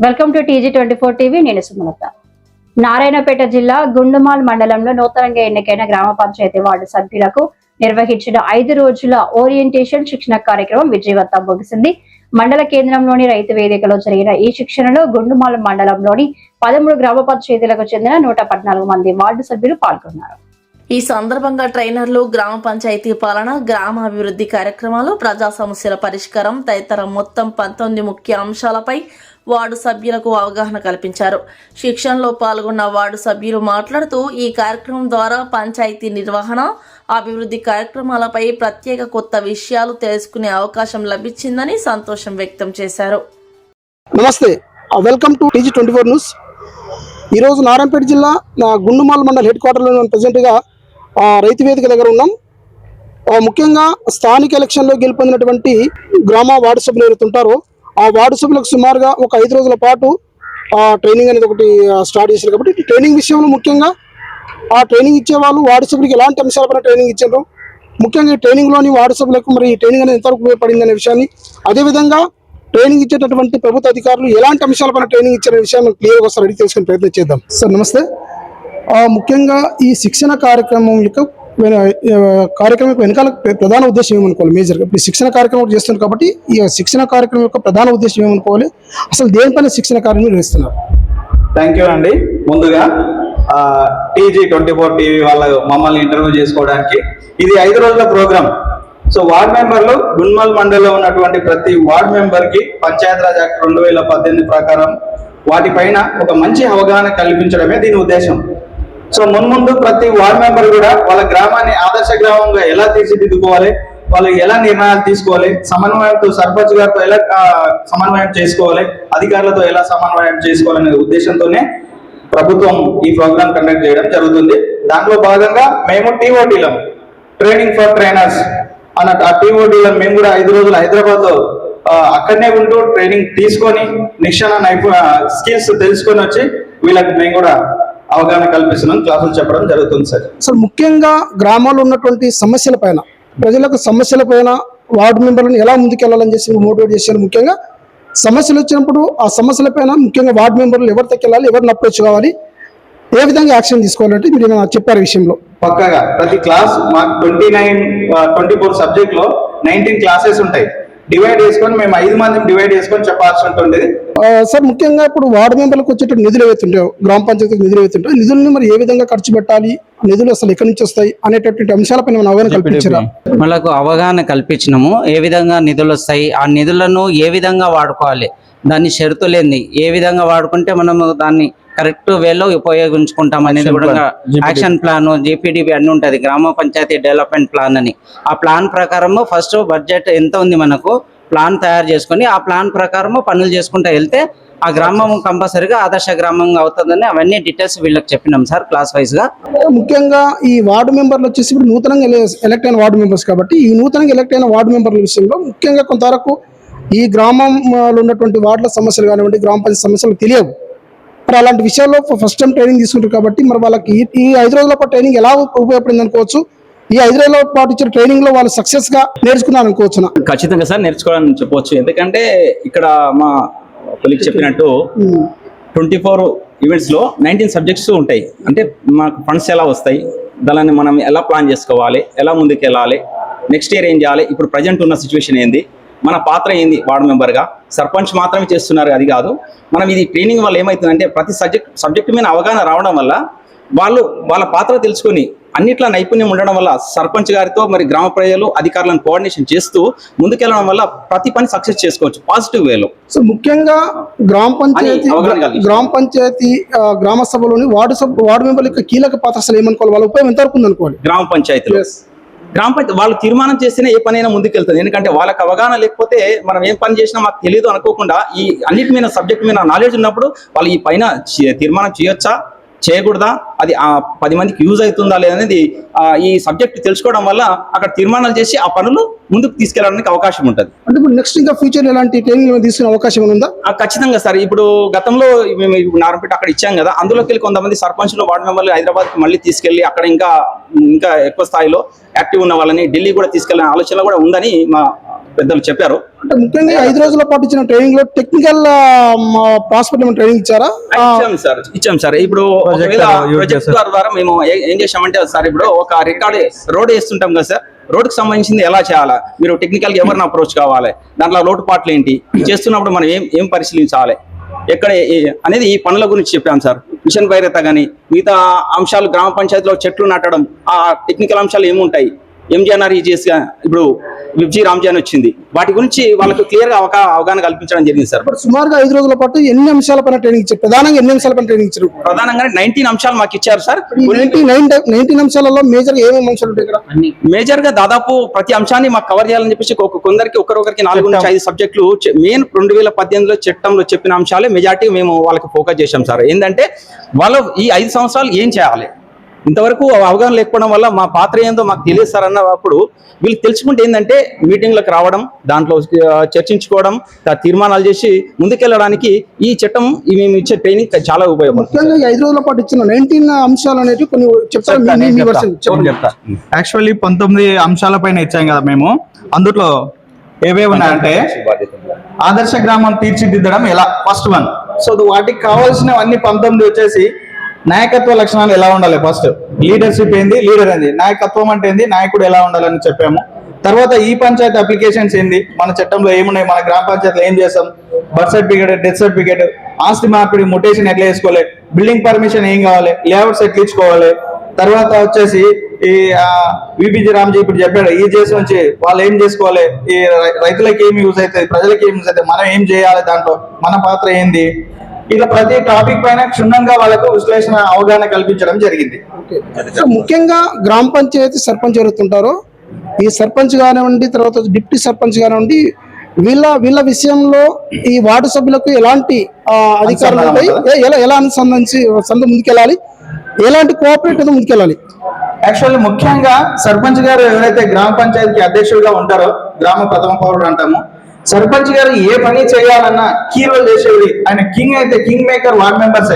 Welcome to TG24 TV. నేను సుమలత. నారాయణపేట జిల్లా గుండుమాల్ మండలంలో నూతనంగా ఎన్నికైన గ్రామ పంచాయతీ వార్డు సభ్యులకు నిర్వహించిన 5 రోజుల ఓరియంటేషన్ శిక్షణ కార్యక్రమం విజయవంతంగా ముగిసింది. మండల కేంద్రంలోని రైతు వేదికలో జరిగిన ఈ శిక్షణలో గుండుమాల్ మండలంలోని 13 గ్రామ పంచాయతీలకు చెందిన 114 మంది వార్డు సభ్యులు పాల్గొన్నారు. ఈ సందర్భంగా ట్రైనర్లు గ్రామ పంచాయతీ పాలన, గ్రామ అభివృద్ధి కార్యక్రమాలు, ప్రజా సమస్యల పరిష్కారం తదితర మొత్తం 19 ముఖ్య అంశాలపై వార్డు సభ్యులకు అవగాహన కల్పించారు. శిక్షణలో పాల్గొన్న వార్డు సభ్యులు మాట్లాడుతూ ఈ కార్యక్రమం ద్వారా పంచాయతీ నిర్వహణ, అభివృద్ధి కార్యక్రమాలపై ప్రత్యేక కొత్త విషయాలు తెలుసుకునే అవకాశం లభించిందని సంతోషం వ్యక్తం చేశారు. నమస్తే, వెల్కమ్ టు TG24 న్యూస్. ఈరోజు నారాయణపేట జిల్లా గుండుమాల్ మండల్ హెడ్ క్వార్టర్లో ప్రజెంట్గా రైతు వేదిక దగ్గర ఉన్నాం. ముఖ్యంగా స్థానిక ఎలక్షన్లో గెలుపొందినటువంటి గ్రామ వార్డు సభ్యులు ఎవరుంటారో ఆ వార్డు సభ్యులకు సుమారుగా ఒక 5 రోజుల పాటు ట్రైనింగ్ అనేది ఒకటి స్టార్ట్ చేశారు. కాబట్టి ట్రైనింగ్ విషయంలో ముఖ్యంగా ఆ ట్రైనింగ్ ఇచ్చే వాళ్ళు వార్డు సభ్యులకు ఎలాంటి అంశాలపైన ట్రైనింగ్ ఇచ్చారు, ముఖ్యంగా ఈ ట్రైనింగ్లోని వార్డు సభ్యులకు మరి ఈ ట్రైనింగ్ అనేది ఎంతవరకు ఉపయోగపడింది అనే విషయాన్ని, అదేవిధంగా ట్రైనింగ్ ఇచ్చేటటువంటి ప్రభుత్వ అధికారులు ఎలాంటి అంశాలపైన ట్రైనింగ్ ఇచ్చారనే విషయాన్ని క్లియర్గా ఒకసారి అడిగి తెలుసుకునే ప్రయత్నం చేద్దాం. సార్ నమస్తే. ముఖ్యంగా ఈ శిక్షణ కార్యక్రమం యొక్క వెనకాల ప్రధాన ఉద్దేశం ఏమనుకోవాలి? మేజర్గా ఇప్పుడు శిక్షణ కార్యక్రమం చేస్తున్నారు కాబట్టి ఈ శిక్షణ కార్యక్రమం యొక్క ప్రధాన ఉద్దేశం ఏమనుకోవాలి? అసలు దేనిపైన శిక్షణ కార్యక్రమం నిర్వహిస్తున్నారు? థ్యాంక్ యూ అండి. ముందుగా TG24 టీవీ వాళ్ళు మమ్మల్ని ఇంటర్వ్యూ చేసుకోవడానికి ఇది 5 రోజుల ప్రోగ్రామ్. సో వార్డ్ మెంబర్లు గుండుమాల్ మండలంలో ఉన్నటువంటి ప్రతి వార్డ్ మెంబర్కి పంచాయతీరాజ్ యాక్ట్ 2018 ప్రకారం వాటిపైన ఒక మంచి అవగాహన కల్పించడమే దీని ఉద్దేశం. సో మున్ముందు ప్రతి వార్డ్ మెంబర్ కూడా వాళ్ళ గ్రామాన్ని ఆదర్శ గ్రామంగా ఎలా తీర్చిదిద్దుకోవాలి, వాళ్ళు ఎలా నిర్ణయాలు తీసుకోవాలి, సమన్వయంతో సర్పంచ్ గారితో ఎలా సమన్వయం చేసుకోవాలి, అధికారులతో ఎలా సమన్వయం చేసుకోవాలనే ఉద్దేశంతోనే ప్రభుత్వం ఈ ప్రోగ్రామ్ కండక్ట్ చేయడం జరుగుతుంది. దాంట్లో భాగంగా మేము TOTలం ట్రైనింగ్ ఫర్ ట్రైనర్స్ అన్నట్టు ఆ TOTలం మేము కూడా 5 రోజులు హైదరాబాద్లో అక్కడనే ఉంటూ ట్రైనింగ్ తీసుకొని స్కిల్స్ తెలుసుకొని వచ్చి వీళ్ళకి మేము కూడా అవగాహన కల్పిస్తున్నాం, క్లాసులు చెప్పడం జరుగుతుంది సార్. అసలు ముఖ్యంగా గ్రామాల్లో ఉన్నటువంటి సమస్యల పైన, ప్రజలకు సమస్యల పైన వార్డు మెంబర్లను ఎలా ముందుకెళ్లాలని చేసి మోటివేట్ చేశారు. ముఖ్యంగా సమస్యలు వచ్చినప్పుడు ఆ సమస్యల పైన ముఖ్యంగా వార్డు మెంబర్లు ఎవరు తగ్గెళ్ళాలి, ఎవరిని అప్రోచ్ కావాలి, ఏ విధంగా యాక్షన్ తీసుకోవాలంటే మీరు చెప్పారు విషయంలో. పక్కగా ప్రతి క్లాస్ మాకు 24 సబ్జెక్ట్ లో 19 క్లాసెస్ ఉంటాయి. డివైడ్ చేసుకొని మేము 5 మందిని డివైడ్ చేసుకొని చెప్పాల్సి ఉంటుంది. సార్ ముఖ్యంగా ఇప్పుడు వార్డు మెంబర్లకు వచ్చేటప్పుడు నిధులు ఏవైతుంటాయో, గ్రామ పంచాయతీకి నిధులు ఏవైతుంటాయో, నిధులను మరి ఏ విధంగా ఖర్చు పెట్టాలి, నిధులు అసలు ఎక్కడి నుంచి వస్తాయి అనేటటువంటి అంశాలపైన మనం అవగాహన కల్పించారా? మనకు అవగాహన కల్పించినాము. ఏ విధంగా నిధులు వస్తాయి, ఆ నిధులను ఏ విధంగా వాడుకోవాలి, దాన్ని షరతులేంది, ఏ విధంగా వాడుకుంటే మనము దాన్ని కరెక్ట్ వేలో ఉపయోగించుకుంటాం అనేది కూడా యాక్షన్ ప్లాన్, GPDB అన్ని ఉంటుంది, గ్రామ పంచాయతీ డెవలప్మెంట్ ప్లాన్ అని. ఆ ప్లాన్ ప్రకారము ఫస్ట్ బడ్జెట్ ఎంత ఉంది మనకు ప్లాన్ తయారు చేసుకొని ఆ ప్లాన్ ప్రకారము పనులు చేసుకుంటూ వెళ్తే ఆ గ్రామం కంపల్సరీగా ఆదర్శ గ్రామంగా అవుతుందని అవన్నీ డీటెయిల్స్ వీళ్ళకి చెప్పినాం సార్ క్లాస్ వైజ్ గా. ముఖ్యంగా ఈ వార్డు మెంబర్లు వచ్చేసి ఇప్పుడు నూతనంగా ఎలక్ట్ అయిన వార్డు మెంబర్స్ కాబట్టి ఈ నూతనంగా ఎలక్ట్ అయిన వార్డు మెంబర్ల విషయంలో ముఖ్యంగా కొంతవరకు ఈ గ్రామంలో ఉన్నటువంటి వార్డుల సమస్యలు కానివ్వండి, గ్రామ పంచాయతీ సమస్యలు తెలియవు. మరి అలాంటి విషయాల్లో ఫస్ట్ టైం ట్రైనింగ్ తీసుకుంటారు కాబట్టి మరి వాళ్ళకి ఈ 5 రోజుల పాటు ట్రైనింగ్ ఎలా ఉపయోగపడింది అనుకోవచ్చు? ఈ 5 రోజుల పాటు ఇచ్చిన ట్రైనింగ్ లో వాళ్ళు సక్సెస్ గా నేర్చుకున్నారు అనుకోవచ్చు? ఖచ్చితంగా సార్ నేర్చుకోవాలని చెప్పవచ్చు. ఎందుకంటే ఇక్కడ మా కొలీగ్ చెప్పినట్టు 24 ఈవెంట్స్ లో 19 సబ్జెక్ట్స్ ఉంటాయి. అంటే మాకు ఫండ్స్ ఎలా వస్తాయి, దాన్ని మనం ఎలా ప్లాన్ చేసుకోవాలి, ఎలా ముందుకు వెళ్ళాలి, నెక్స్ట్ ఇయర్ ఏం చేయాలి, ఇప్పుడు ప్రజెంట్ ఉన్న సిచ్యువేషన్ ఏంది, మన పాత్ర ఏంది, వార్డు మెంబర్గా సర్పంచ్ మాత్రమే చేస్తున్నారు అది కాదు. మనం ఇది ట్రైనింగ్ వల్ల ఏమవుతుందంటే ప్రతి సబ్జెక్టు మీద అవగాహన రావడం వల్ల వాళ్ళ పాత్ర తెలుసుకొని అన్నిట్లా నైపుణ్యం ఉండడం వల్ల సర్పంచ్ గారితో మరి గ్రామ ప్రజలు అధికారులను కోఆర్డినేషన్ చేస్తూ ముందుకెళ్ళడం వల్ల ప్రతి పని సక్సెస్ చేసుకోవచ్చు పాజిటివ్ వేలో. సో ముఖ్యంగా గ్రామ పంచాయతీ గ్రామ సభలోని వార్డు మెంబర్ల యొక్క కీలక పాత్ర అసలు ఏమనుకోవాలి, వాళ్ళ ఉపయోగం ఎంతవరకు ఉందనుకోవాలి? గ్రామ పంచాయతీలో వాళ్ళు తీర్మానం చేస్తేనే ఏ పనైనా ముందుకెళ్తుంది. ఎందుకంటే వాళ్ళకి అవగాహన లేకపోతే మనం ఏం పని చేసినా మాకు తెలియదు అనుకోకుండా ఈ అన్నిటి మీద సబ్జెక్ట్ మీద నాలెడ్జ్ ఉన్నప్పుడు వాళ్ళు ఈ పైన తీర్మానం చేయొచ్చా చేయకూడదా, అది 10 మందికి యూజ్ అవుతుందా లేదనేది ఈ సబ్జెక్ట్ తెలుసుకోవడం వల్ల అక్కడ తీర్మానాలు చేసి ఆ పనులు ముందుకు తీసుకెళ్ళడానికి అవకాశం ఉంటుంది. అంటే ఇప్పుడు నెక్స్ట్ ఇంకా ఫ్యూచర్ ఎలాంటి ట్రైనింగ్ తీసుకునే అవకాశం ఉందా? ఖచ్చితంగా సార్. ఇప్పుడు గతంలో మేము నారాయణపేట అక్కడ ఇచ్చాం కదా, అందులోకి వెళ్ళి కొంతమంది సర్పంచ్లు వార్డు మెంబర్లు హైదరాబాద్కి మళ్ళీ తీసుకెళ్ళి అక్కడ ఇంకా ఎక్కువ స్థాయిలో యాక్టివ్ ఉన్న వాళ్ళని ఢిల్లీ కూడా తీసుకెళ్ళిన ఆలోచన కూడా ఉందని మా పెద్దలు చెప్పారు. అంటే ముఖ్యంగా ఈ 5 రోజుల పాటు ఇచ్చిన ట్రైనింగ్ లో టెక్నికల్ ప్రాస్పెక్ట్ ఏమైనా ట్రైనింగ్ ఇచ్చారా? ఇచ్చాం సార్. ఇప్పుడు ప్రాజెక్ట్ ద్వారా మేము ఏం చేసామంటే సార్, ఇప్పుడు ఒక రికార్డ్ రోడ్ వేస్తుంటాం కదా సార్, రోడ్కి సంబంధించింది ఎలా చేయాలా, మీరు టెక్నికల్ గా ఎవరిని అప్రోచ్ కావాలి, దాంట్లో లోటుపాట్లు ఏంటి, చేస్తున్నప్పుడు మనం ఏం పరిశీలించాలి ఎక్కడ అనేది ఈ పనుల గురించి చెప్పాం సార్. మిషన్ భైరత కానీ మిగతా అంశాలు, గ్రామ పంచాయతీలో చెట్లు నాటడం, ఆ టెక్నికల్ అంశాలు ఏముంటాయి, MGNREGS ఇప్పుడు విబ్జీ రామ్జీ అని వచ్చింది, వాటి గురించి వాళ్ళకు క్లియర్ గా అవగాహన కల్పించడం జరిగింది సార్. సుమారుగా 5 రోజుల పాటు ఎన్ని అంశాలపైన ట్రైనింగ్ ఇచ్చారు? ప్రధానంగా ఎన్ని అంశాలపైన ట్రైనింగ్ ఇచ్చారు? ప్రధానంగా 19 అంశాలు మాకు ఇచ్చారు సార్. 19 అంశాలలో మేజర్ ఏమేమి అంశాలు ఉంటాయి ఇక్కడ? మేజర్ గా దాదాపు ప్రతి అంశాన్ని మాకు కవర్ చేయాలని చెప్పేసి కొందరికి ఒకరికి 4 నుంచి 5 సబ్జెక్టులు మెయిన్ 2018లో చట్టంలో చెప్పిన అంశాలే మెజార్టీ మేము వాళ్ళకి ఫోకస్ చేశాం సార్. ఏంటంటే వాళ్ళు ఈ 5 సంవత్సరాలు ఏం చేయాలి, ఇంతవరకు అవగాహన లేకపోవడం వల్ల మా పాత్ర ఏందో మాకు తెలియదు సార్ అన్నప్పుడు వీళ్ళు తెలుసుకుంటే ఏంటంటే మీటింగ్లకు రావడం, దాంట్లో చర్చించుకోవడం, తీర్మానాలు చేసి ముందుకెళ్ళడానికి ఈ చట్టం మేము ఇచ్చే ట్రైనింగ్ చాలా ఉపయోగపడుతుంది. 5 రోజుల పాటు ఇచ్చిన 19 అంశాలు అనేవి కొన్ని చెప్తా. యాక్చువల్లీ 19 అంశాలపైన ఇచ్చాం కదా మేము. అందులో ఏవేవి ఉన్నాయంటే ఆదర్శ గ్రామం తీర్చిదిద్దడం ఎలా, ఫస్ట్ వన్. సో వాటికి కావాల్సినవన్నీ 19 వచ్చేసి నాయకత్వ లక్షణాలు ఎలా ఉండాలి, ఫస్ట్ లీడర్షిప్ ఏంది, లీడర్ ఏంది, నాయకత్వం అంటే ఏంది, నాయకుడు ఎలా ఉండాలని చెప్పాము. తర్వాత ఈ పంచాయతీ అప్లికేషన్స్ ఏంది, మన చట్టంలో ఏమున్నాయి, మన గ్రామ పంచాయతీలో ఏం చేస్తాం, బర్త్ సర్టిఫికేట్, డెత్ సర్టిఫికేట్, ఆస్తి మార్పిడి ముటేషన్ ఎట్లా వేసుకోవాలి, బిల్డింగ్ పర్మిషన్ ఏం కావాలి, లేఅవుట్స్ ఎట్లా ఇచ్చుకోవాలి. తర్వాత వచ్చేసి ఈ విబిజి రామ్జీ ఇప్పుడు చెప్పాడు, ఈ చేసి నుంచి వాళ్ళు ఏం చేసుకోవాలి, ఈ రైతులకు ఏమి యూజ్ అవుతుంది, ప్రజలకు ఏమి యూజ్ అవుతుంది, మనం ఏం చేయాలి, దాంట్లో మన పాత్ర ఏంది, ఇలా ప్రతి టాపిక్ పైన క్షుణ్ణంగా వాళ్ళకు విశ్లేషణ అవగాహన కల్పించడం జరిగింది. ముఖ్యంగా గ్రామ పంచాయతీ సర్పంచ్ ఎవరుతుంటారో, ఈ సర్పంచ్ కానివ్వండి, తర్వాత డిప్యూటీ సర్పంచ్ కానివ్వండి, వీళ్ళ విషయంలో ఈ వార్డు సభ్యులకు ఎలాంటి అధికారులు ఉంటాయి, ఎలా అనుసంధానించి ముందుకెళ్ళాలి, ఎలాంటి కోఆపరేటివ్ ముందుకెళ్ళాలి? యాక్చువల్లీ ముఖ్యంగా సర్పంచ్ గారు ఎవరైతే గ్రామ పంచాయతీకి అధ్యక్షుడిగా ఉంటారో, గ్రామ ప్రథమ పౌరుడు అంటాము, సర్పంచ్ గారు ఏ పని చేయాలన్నా కీ రోల్ చేసేది ఆయన. కింగ్ అయితే కింగ్ మేకర్ వార్డ్ మెంబర్స్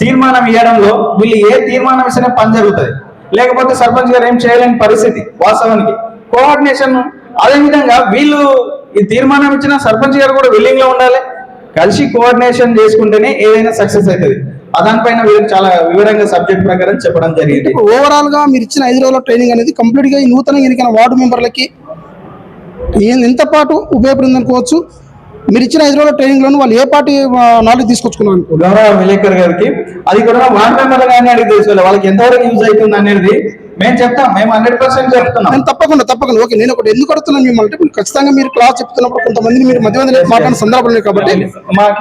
తీర్మానం ఇవ్వడంలో వీళ్ళు ఏ తీర్మానం ఇస్తేనే పని జరుగుతుంది, లేకపోతే సర్పంచ్ గారు ఏం చేయలేని పరిస్థితి వాస్తవానికి. కోఆర్డినేషన్ అదే విధంగా వీళ్ళు ఈ తీర్మానం ఇచ్చిన సర్పంచ్ గారు కూడా విల్లింగ్ లో ఉండాలి, కలిసి కోఆర్డినేషన్ చేసుకుంటేనే ఏదైనా సక్సెస్ అవుతుంది. దానిపైన వీళ్ళకి చాలా వివరంగా సబ్జెక్ట్ ప్రకారం చెప్పడం జరిగింది. ఓవరాల్ గా మీరు ఇచ్చిన 5 రోజుల ట్రైనింగ్ అనేది కంప్లీట్ గా ఈ నూతనంగా ఎన్నికైన వార్డు మెంబర్లకి ఎంత పాటు ఉపయోగపడింది అనుకోవచ్చు? మీరు ఇచ్చిన 5 రోజుల ట్రైనింగ్ లోను వాళ్ళు ఏ పార్టీ నాలెడ్జ్ తీసుకొచ్చుకున్నారు? గౌరవ విలేకర్ గారికి అది కూడా వార్డు మెంబర్ గారిని అడిగి తెలుసుకోవాలి, వాళ్ళకి ఎంతవరకు యూజ్ అవుతుంది అనేది మేము చెప్తాం. మేము 100% చెప్తున్నాం. నేను తప్పకుండా ఓకే. నేను ఒకటి ఎందుకు అడుగుతున్నాను మిమ్మల్ని, ఖచ్చితంగా మీరు క్లాస్ చెప్తున్నప్పుడు కొంతమందిని మీరు మధ్య మాట్లాడిన సందర్భాలు ఉన్నాయి కాబట్టి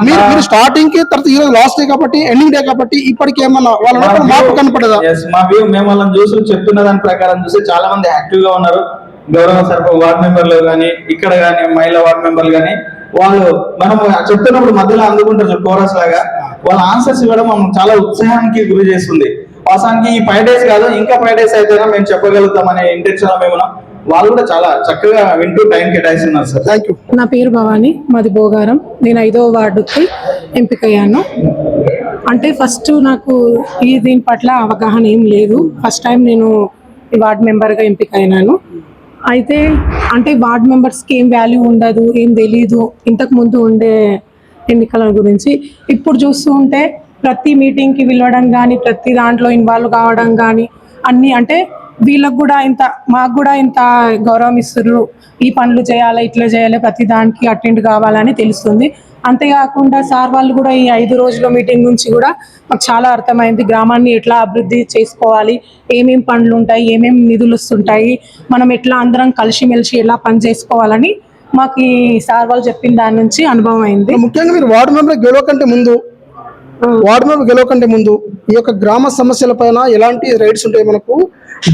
మీరు స్టార్టింగ్ కి, తర్వాత ఈ రోజు లాస్ట్ డే కాబట్టి, ఎండింగ్ డే కాబట్టి, ఇప్పటికి ఏమన్నా వాళ్ళ మార్పు కనపడదా? మా వ్యూ మేము వాళ్ళని చూసి చెప్తున్న దాని ప్రకారం చూసి చాలా మంది యాక్టివ్ గా ఉన్నారు. గౌరవ వార్డు మెంబర్లు కానీ, ఇక్కడ కానీ మహిళా వార్డు మెంబర్లు కానీ, వాళ్ళు మనం చెప్తున్నప్పుడు మధ్యలో అందుకుంటారు కోరస్ లాగా, వాళ్ళ ఆన్సర్స్ ఇవ్వడం మనం చాలా ఉత్సాహానికి గురి చేస్తుంది. వాస్తవానికి ఈ 5 days కాదు, ఇంకా 5 days అయితేనే మేము చెప్పగలుగుతామనే ఇంటెన్షన్ మేము ఉన్నాం. వాళ్ళు కూడా చాలా చక్కగా వింటూ టైం కేటాయిస్తున్నారు సార్. Thank you. నా పేరు భవాని, మాది భోగారం. నేను 5వ వార్డుకి ఎంపికయ్యాను. అంటే ఫస్ట్ నాకు దీని పట్ల అవగాహన ఏం లేదు. ఫస్ట్ టైం నేను ఈ వార్డు మెంబర్గా ఎంపిక అయినాను. అయితే అంటే వార్డ్ మెంబర్స్కి ఏం వాల్యూ ఉండదు, ఏం తెలీదు ఇంతకు ముందు ఉండే ఎన్నికల గురించి. ఇప్పుడు చూస్తూ ఉంటే ప్రతి మీటింగ్కి వెళ్ళడం కానీ, ప్రతి దాంట్లో ఇన్వాల్వ్ కావడం కానీ, అన్నీ అంటే వీళ్ళకు కూడా మాకు కూడా ఇంత గౌరవం ఇస్తున్నారు, ఈ పనులు చేయాలి, ఇట్లా చేయాలి, ప్రతి దానికి అటెండ్ కావాలని తెలుస్తుంది. అంతేకాకుండా సార్ వాళ్ళు కూడా ఈ 5 రోజుల మీటింగ్ నుంచి కూడా మాకు చాలా అర్థమైంది, గ్రామాన్ని ఎట్లా అభివృద్ధి చేసుకోవాలి, ఏమేం పనులు ఉంటాయి, ఏమేం నిధులు వస్తుంటాయి, మనం ఎట్లా అందరం కలిసిమెలిసి ఎలా పని చేసుకోవాలని మాకు ఈ సార్ వాళ్ళు చెప్పిన దాని నుంచి అనుభవం అయింది. ముఖ్యంగా మీరు వార్డు మెంబర్ గెలవకంటే ముందు ఈ యొక్క గ్రామ సమస్యల పైన ఎలాంటి రైట్స్ ఉంటాయి, మనకు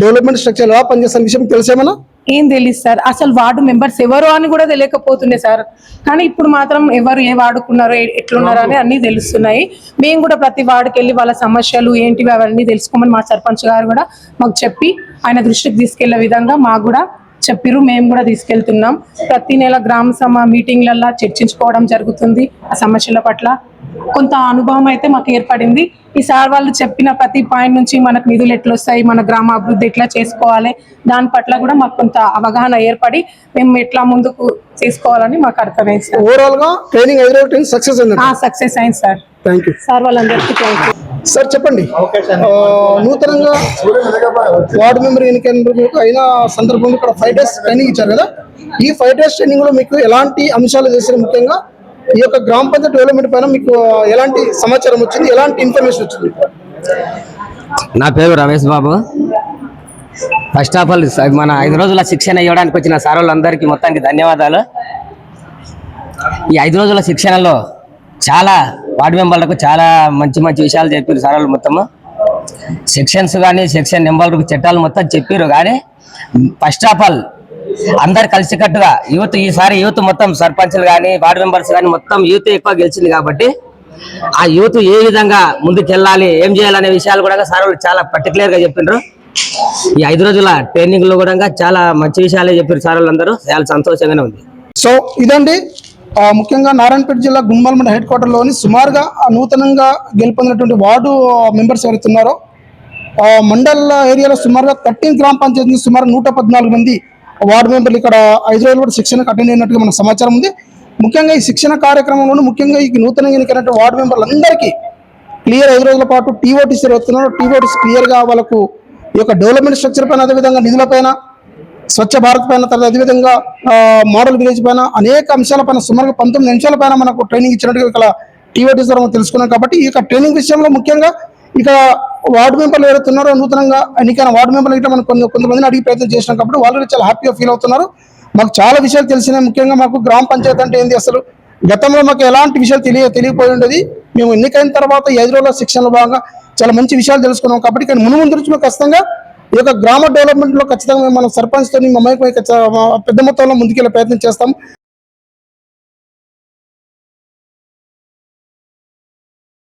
డెవలప్మెంట్ స్ట్రక్చర్ ఎలా పనిచేస్తున్న విషయం తెలిసేమన్నా? ఏం తెలియదు సార్, అసలు వార్డు మెంబర్స్ ఎవరు అని కూడా తెలియకపోతుండే సార్. కానీ ఇప్పుడు మాత్రం ఎవరు ఏ వాడుకున్నారో, ఎట్లున్నారో అని అన్నీ తెలుస్తున్నాయి. మేము కూడా ప్రతి వార్డుకి వెళ్ళి వాళ్ళ సమస్యలు ఏంటివి అవన్నీ తెలుసుకోమని మా సర్పంచ్ గారు కూడా మాకు చెప్పి ఆయన దృష్టికి తీసుకెళ్లే విధంగా మాకు కూడా చెప్పిరు. మేము కూడా తీసుకెళ్తున్నాం. ప్రతి నెల గ్రామ సభ మీటింగ్లలో చర్చించుకోవడం జరుగుతుంది ఆ సమస్యల పట్ల. కొంత అనుభవం అయితే మాకు ఏర్పడింది. ఈ సార్ వాళ్ళు చెప్పిన ప్రతి పాయింట్ నుంచి మనకు నిధులు ఎట్లా వస్తాయి, మన గ్రామ అభివృద్ధి ఎట్లా చేసుకోవాలి, దాని పట్ల కూడా మాకు కొంత అవగాహన ఏర్పడి మేము ఎట్లా ముందుకు చేసుకోవాలని మాకు అర్థమైంది సార్. ఓవరాల్ గా ట్రైనింగ్ 5 రోజుల ట్రైనింగ్ సక్సెస్ అయింది. సక్సెస్ అయింది సార్. థ్యాంక్ యూ సార్ వాళ్ళందరికీ థ్యాంక్ యూ. సార్ చెప్పండి, నూతనంగా వార్డు మెంబర్ ఎన్నికైన అయిన సందర్భంలో ఇక్కడ 5 days ట్రైనింగ్ ఇచ్చారు కదా, ఈ 5 days ట్రైనింగ్ లో మీకు ఎలాంటి అంశాలు చేశారు? ముఖ్యంగా ఈ యొక్క గ్రామ పంచాయతీ డెవలప్మెంట్ పైన మీకు ఎలాంటి సమాచారం వచ్చింది, ఎలాంటి ఇన్ఫర్మేషన్ వచ్చింది? నా పేరు Ramesh Babu. First of all మన 5 రోజుల శిక్షణ ఇవ్వడానికి వచ్చిన సార్ వాళ్ళందరికీ మొత్తానికి ధన్యవాదాలు. ఈ 5 రోజుల శిక్షణలో చాలా వార్డు మెంబర్లకు చాలా మంచి మంచి విషయాలు చెప్పారు సార్ వాళ్ళు. మొత్తము సెక్షన్స్ కానీ సెక్షన్ నెంబర్లకు చట్టాలు మొత్తం చెప్పారు. కానీ ఫస్ట్ ఆఫ్ ఆల్ అందరు కలిసికట్టుగా ఈసారి యూత్ మొత్తం సర్పంచ్లు కానీ వార్డు మెంబర్స్ కానీ మొత్తం యూత్ ఎక్కువ గెలిచింది కాబట్టి ఆ యూత్ ఏ విధంగా ముందుకెళ్ళాలి, ఏం చేయాలనే విషయాలు కూడా సార్ వాళ్ళు చాలా పర్టికులర్ గా చెప్పిండ్రు. ఈ 5 రోజుల ట్రైనింగ్ లో కూడా చాలా మంచి విషయాలే చెప్పారు సార్ వాళ్ళందరూ. చాలా సంతోషంగానే ఉంది. సో ఇదండి ముఖ్యంగా నారాయణపేట జిల్లా గుండుమాల్ మండల హెడ్ క్వార్టర్లోని సుమారుగా నూతనంగా గెలుపొందినటువంటి వార్డు మెంబర్స్ ఎవరైతే ఉన్నారో మండల ఏరియాలో సుమారుగా 13 గ్రామ పంచాయతీ నుంచి సుమారు 114 మంది వార్డు మెంబర్లు ఇక్కడ 5 రోజులు కూడా శిక్షణకు అటెండ్ అయినట్టుగా మనకు సమాచారం ఉంది. ముఖ్యంగా ఈ శిక్షణ కార్యక్రమంలోనూ ముఖ్యంగా ఈ నూతనంగా ఎన్నికైనటువంటి వార్డు మెంబర్లందరికీ క్లియర్ 5 రోజుల పాటు టీఓటీసీ అవుతున్నారు. టీఓటీసీ క్లియర్గా వాళ్ళకు ఈ యొక్క డెవలప్మెంట్ స్ట్రక్చర్ పైన, అదేవిధంగా నిధులపైన, స్వచ్ఛ భారత్ పైన, తర్వాత అదేవిధంగా మోడల్ విలేజ్ పైన అనేక అంశాలపైన సుమారుగా 19 అంశాల పైన మనకు ట్రైనింగ్ ఇచ్చినట్టుగా ఇక్కడ టీఓటీసీ ద్వారా తెలుసుకున్నాం. కాబట్టి ఈ యొక్క ట్రైనింగ్ విషయంలో ముఖ్యంగా ఇక వార్డు మెంబర్లు ఎవరైతే ఉన్నారో నూతనంగా ఎన్నికైన వార్డు మెంబర్లు ఇట్లా మనం కొంతమందిని అడిగి ప్రయత్నం చేసినాం కాబట్టి వాళ్ళు చాలా హ్యాపీగా ఫీల్ అవుతున్నారు. మాకు చాలా విషయాలు తెలిసినాయి. ముఖ్యంగా మాకు గ్రామ పంచాయతీ అంటే ఏంది, అసలు గతంలో మాకు ఎలాంటి విషయాలు తెలియకపోయి ఉండేది. మేము ఎన్నికైన తర్వాత ఈ 5 రోజుల శిక్షణలో భాగంగా చాలా మంచి విషయాలు తెలుసుకున్నాం. కాబట్టి కానీ ముందు నుంచి మేము ఖచ్చితంగా ఈ యొక్క గ్రామ డెవలప్మెంట్లో ఖచ్చితంగా మనం సర్పంచ్తో మమ్మల్ని పెద్ద మొత్తంలో ముందుకెళ్ళే ప్రయత్నం చేస్తాం.